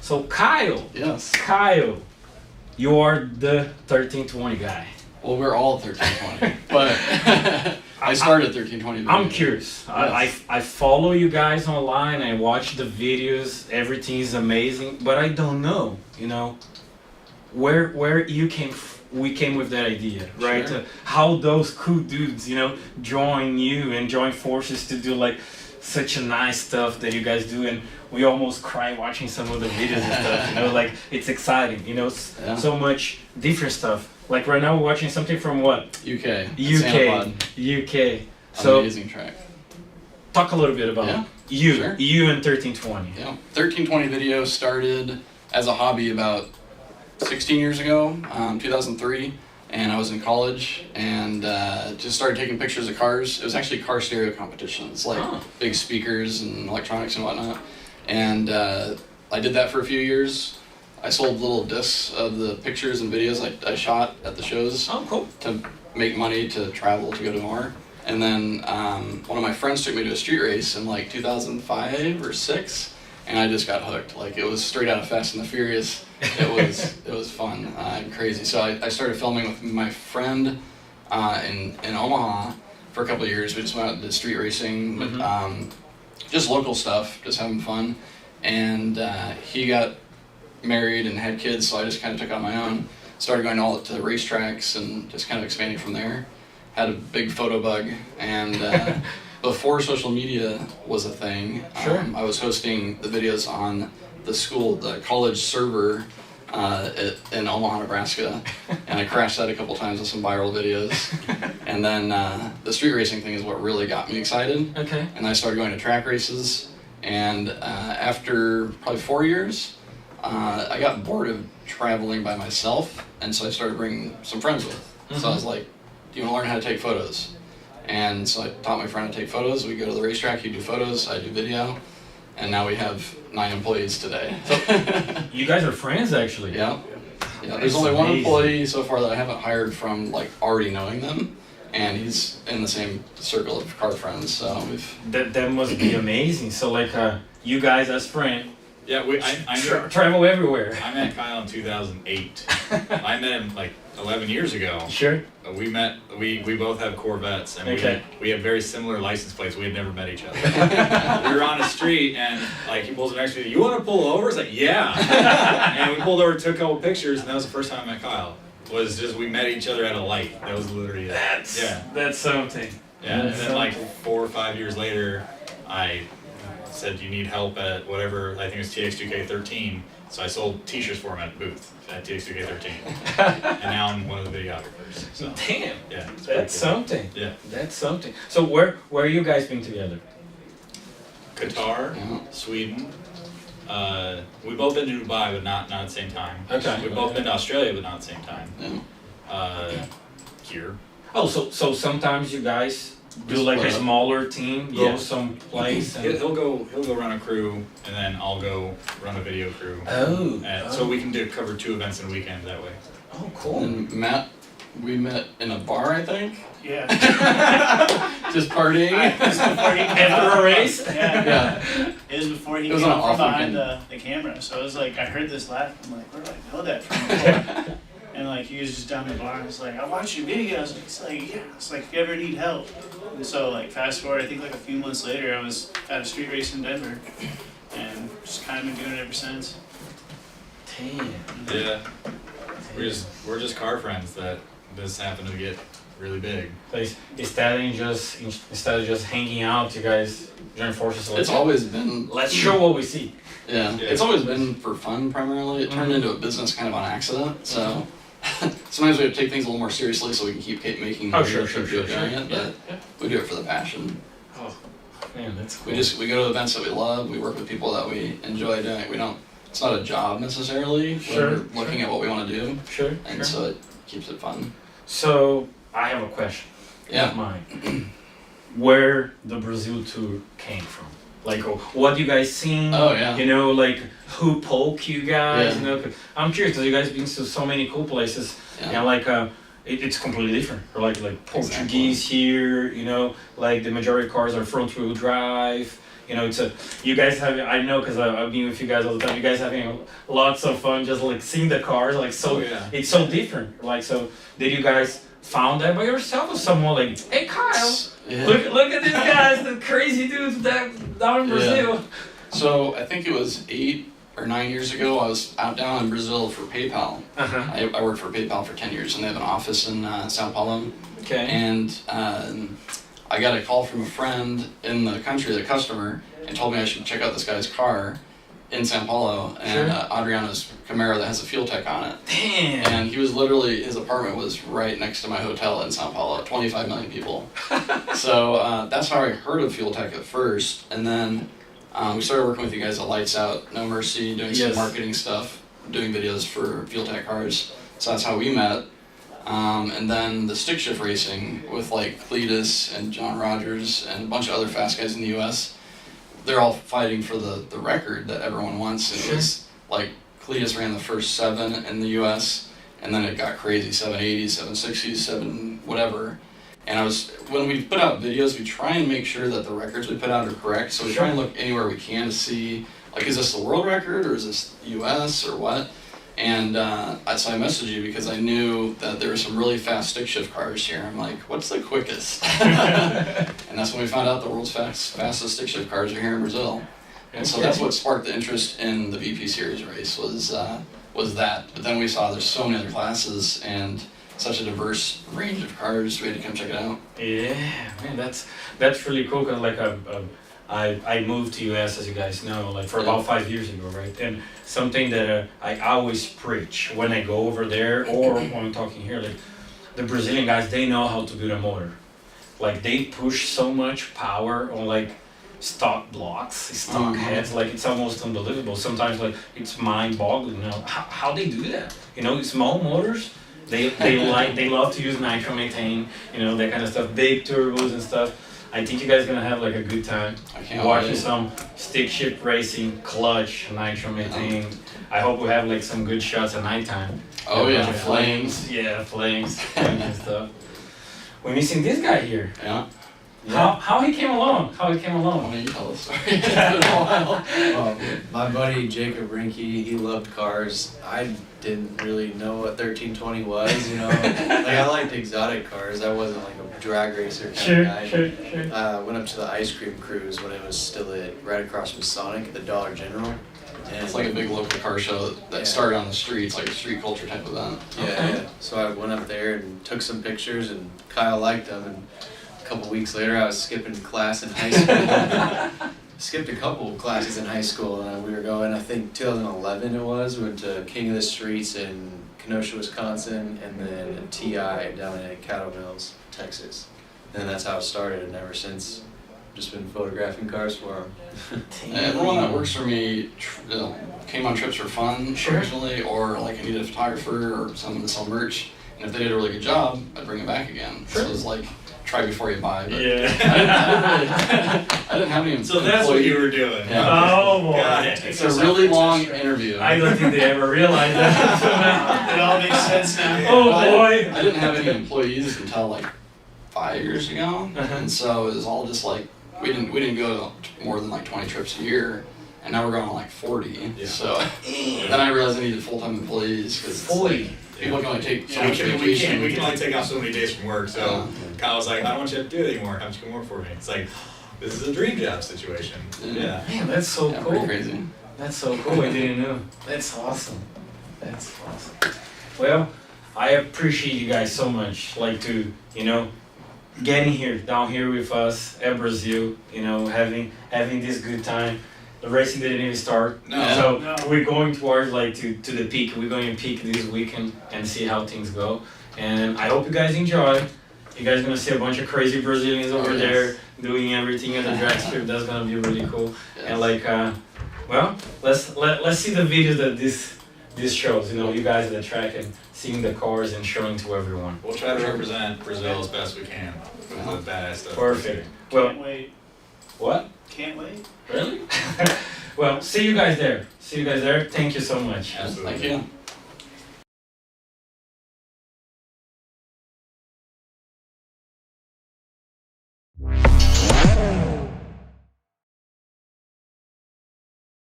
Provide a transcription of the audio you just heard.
So Kyle. Yes. Kyle, you are the 1320 guy. Well, we're all 1320, but I started 1320. I'm curious. Yes. I follow you guys online. I watch the videos. Everything is amazing, but I don't know. You know, where you came. We came with that idea, right? Sure. How those cool dudes, you know, join you and join forces to do like such a nice stuff that you guys do, and we almost cry watching some of the videos and stuff. You know, like it's exciting. You know, so much different stuff. Like right now, we're watching something from what? UK. UK. So amazing track. talk a little bit about you. Sure. You and 1320. Yeah. 1320 video started as a hobby about 16 years ago, 2003, and I was in college and just started taking pictures of cars. It was actually car stereo competitions, like big speakers and electronics and whatnot. And I did that for a few years. I sold little discs of the pictures and videos I shot at the shows. Oh, cool. To make money to travel to go to more. And then one of my friends took me to a street race in like 2005 or 6, and I just got hooked. Like it was straight out of Fast and the Furious. It was fun and crazy. So I started filming with my friend in Omaha for a couple of years. We just went out and did street racing, just local stuff, just having fun. And he got married and had kids, so I just kind of took it on my own. Started going all to the racetracks and just kind of expanding from there. Had a big photo bug, and before social media was a thing, I was hosting the videos on the college server in Omaha, Nebraska, and I crashed that a couple times with some viral videos. And then the street racing thing is what really got me excited. Okay. And I started going to track races, and after probably 4 years, I got bored of traveling by myself, and so I started bringing some friends with. So I was like, do you want to learn how to take photos? And so I taught my friend how to take photos. We go to the racetrack, he do photos, I do video, and now we have 9 employees today. You guys are friends, actually. Yeah. There's only one employee so far that I haven't hired from like already knowing them, and he's in the same circle of car friends. So that must be amazing. So like you guys as friends. Yeah, I travel everywhere. I met Kyle in 2008. I met him like 11 years ago. Sure. We met. We both have Corvettes, and we had very similar license plates. We had never met each other. We were on the street, and like he pulls up next to me. You want to pull over? It's like yeah. And we pulled over, took a couple pictures, and that was the first time I met Kyle. Was just we met each other at a light. That was literally it. That's something. Yeah, and then like 4 or 5 years later, I said you need help at whatever, I think it was TX2K13, so I sold t-shirts for him at the booth at TX2K13, and now I'm one of the videographers. So, damn, yeah, that's something. Yeah, that's something. So where are you guys been together? Qatar, Sweden. We've both been to Dubai, but not at the same time. Okay. We've both been to Australia, but not at the same time. Here. Oh, so sometimes you guys do like a smaller team, go someplace. He'll go run a crew, and then I'll go run a video crew. So we can cover 2 events in a weekend that way. Oh, cool. And Matt, we met in a bar, I think. Yeah. Just partying. After a race? Yeah. It was before he came up from behind the camera. So it was like, I heard this laugh. I'm like, where do I know that from before? And like, he was just down the bar and was like, I watch your videos. It's like, yeah. It's like, if you ever need help. And so like, fast forward, I think like a few months later, I was at a street race in Denver. And just kind of been doing it ever since. Damn. Yeah. We're just car friends that just happen to get really big. So instead of just hanging out, you guys join forces. It's always been. Let's show what we see. Yeah, it's always been for fun primarily. It turned into a business kind of on accident. So sometimes we have to take things a little more seriously so we can keep making. Oh, sure. But we do it for the passion. Oh, man, that's cool. We go to events that we love. We work with people that we enjoy doing. We don't. It's not a job necessarily. We're looking at what we want to do. And so it keeps it fun. So I have a question. Yeah. Of mine. Where the Brazil tour came from? Like, what you guys seen? Oh yeah. You know, like who poke you guys? Yeah. You know, 'cause I'm curious because you guys been to so many cool places. Yeah. And like, it's completely different. Or like Portuguese here. You know, like the majority of cars are front wheel drive. You know, you guys have, I know because I've been with you guys all the time. You guys having lots of fun, just like seeing the cars, like so. Oh, yeah. It's so different. Like so, did you guys found that by yourself or someone like, hey Kyle, Yeah. look at these guys, the crazy dudes down in Brazil. So I think it was 8 or 9 years ago. I was out down in Brazil for PayPal. I worked for PayPal for 10 years, and they have an office in Sao Paulo. Okay. And I got a call from a friend in the country, the customer, and told me I should check out this guy's car in Sao Paulo, and Adriano's Camaro that has a FuelTech on it. Damn. And he was literally, his apartment was right next to my hotel in Sao Paulo, 25 million people. So that's how I heard of FuelTech at first, and then we started working with you guys at Lights Out, No Mercy, doing some marketing stuff, doing videos for FuelTech cars. So that's how we met. And then the stick shift racing with like Cletus and John Rogers and a bunch of other fast guys in the US. They're all fighting for the record that everyone wants. And it was like Cletus ran the first 7 in the US, and then it got crazy, 780s, 760s, 7 whatever. And when we put out videos, we try and make sure that the records we put out are correct. So we try and look anywhere we can to see, like, is this the world record or is this US or what? And so I messaged you because I knew that there were some really fast stick shift cars here. I'm like, what's the quickest? And that's when we found out the world's fastest stick shift cars are here in Brazil. And so that's what sparked the interest in the VP Series race was that. But then we saw there's so many other classes and such a diverse range of cars. We had to come check it out. Yeah, man, that's really cool. Cause like I moved to US, as you guys know, like for about 5 years ago, right? And something that I always preach when I go over there or when I'm talking here, like the Brazilian guys, they know how to build a motor. Like they push so much power on like stock blocks, stock heads, like it's almost unbelievable. Sometimes like it's mind-boggling, you know, how they do that. You know, small motors, they love to use nitromethane, you know, that kind of stuff, big turbos and stuff. I think you guys are gonna have like a good time watching some stick shift racing, clutch, nitromethane. I hope we have like some good shots at nighttime. Oh yeah, flames. Yeah, flames and stuff. We're missing this guy here. Yeah. How he came along? How he came along? Why don't you tell the story? It's been a while. My buddy Jacob Rinke, he loved cars. I didn't really know what 1320 was, you know. Like I liked exotic cars. I wasn't like a drag racer kind of guy. Sure. Went up to the ice cream cruise when it was still right across from Sonic at the Dollar General. And it's like a big local car show that started on the streets, like a street culture type event. Yeah. So I went up there and took some pictures, and Kyle liked them. And a couple weeks later, I was skipping class in high school. Skipped a couple classes in high school, and we were going, I think 2011 it was, we went to King of the Streets in Kenosha, Wisconsin, and then a TI down in Caddo Mills, Texas. And that's how it started, and ever since, just been photographing cars for them. Everyone that works for me came on trips for fun originally, or like I needed a photographer or someone to sell merch, and if they did a really good job, I'd bring them back again. So it was like, try before you buy. But I didn't have any. So that's what you were doing. Yeah. Oh boy. Got it. It's a really long interview. I don't think they ever realized that. It all makes sense now. Oh boy. I didn't have any employees until like 5 years ago, and so it was all just like we didn't go to more than like 20 trips a year, and now we're going on like 40. Yeah. So then I realized I needed full-time employees because 40. People can only take so Yeah, much vacation. we can only take off so many days from work. So Kyle was like, I don't want you to do it anymore. How much you can work for me? It's like, this is a dream job situation. Yeah. Man, that's so cool. Pretty crazy. That's so cool. I didn't know. That's awesome. That's awesome. Well, I appreciate you guys so much. Like to, you know, getting here, down here with us at Brazil, you know, having this good time. The racing didn't even start. No. So we're going towards like to the peak. We're going to peak this weekend and see how things go. And I hope you guys enjoy. You guys are gonna see a bunch of crazy Brazilians over there doing everything at the drag strip. That's gonna be really cool. Yes. And like, well, let's see the videos that this shows. You know, you guys at the track and seeing the cars and showing to everyone. We'll try to represent Brazil as best we can with the badass stuff. Perfect. Can't wait. What? Can't wait. Really? Well, see you guys there. Thank you so much. Yes, thank you.